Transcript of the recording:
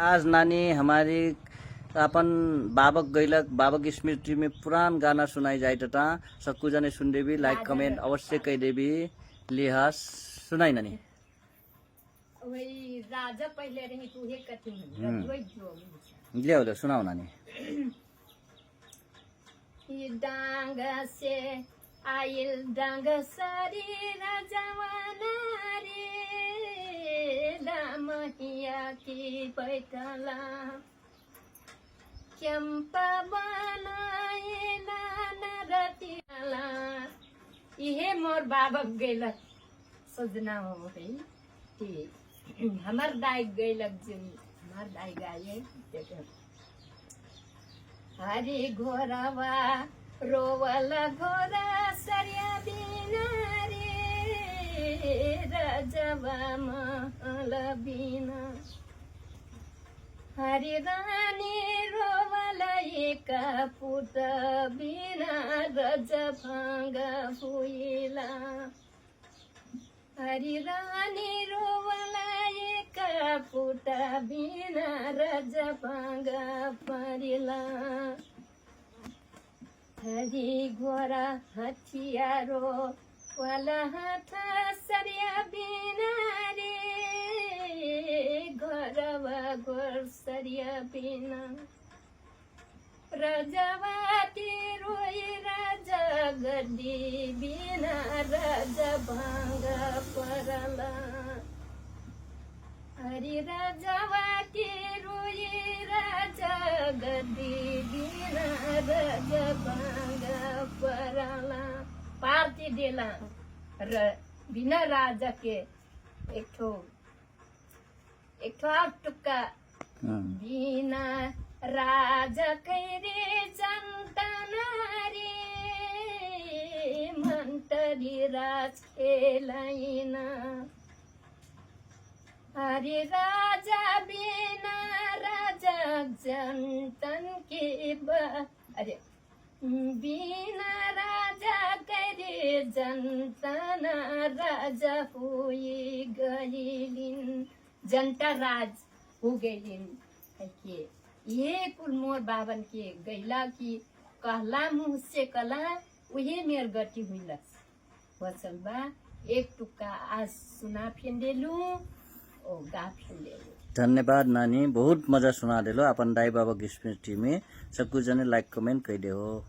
आज नानी हमारी अपन बाबक गैलक बाबक स्मृति में पुरान गाना सुनाई जाए टटा सक्कू जने सुन देवी लाइक कमेंट अवश्य कह देवी लिहास सुनाई नानी वही राजा पहले रही तू हे कथी ले ले सुनाओ नानी। डांग से आइल डांग सारी राजवाना रे लामहिया की बैठला चंपा बनाए नरतियाला इहे मोर बाबक गैलक सजना हो है हमार दाई गैलक जिन हमार दाई गाये हरी घोरावा रोवल घोरा सरिया बिना रे राजवा महल बिना हरी रानी रोवल एक पुत बिना रज भांग हुईला हरी रानी रोवल एक पुत बिना रज भांग परिला हरी घोड़ा हथियारो वाला हाथ सरिया बिना रे घोरवा घोर सरिया बिना रजवाती रोई राजा गड्डी बिना राजा भांग परला हरी राजवाती रोई राजा गड्डी बिना राजा भांग परला पार्टी देला बिना राजा के एक ठो टुक्का बिना राजा कैरे जनता नारी मंतरी राज खेलाइना हरे राजा बिना राजा जनतन के अरे बिना राजा करे जनतन राजा हुई गईलिन जनता राज हो गईलिन के ये कुल मोर बाबन के गैला की कहला मुँह से कला वही मेर गति हुई वचन बा एक टुक्का आज सुना फेंदेलू ओ गा फेंदेलू। धन्यवाद नानी बहुत मजा सुना देलो अपन दाई बाबा की स्मृति में सबकुछ जने लाइक कमेंट कह दे हो।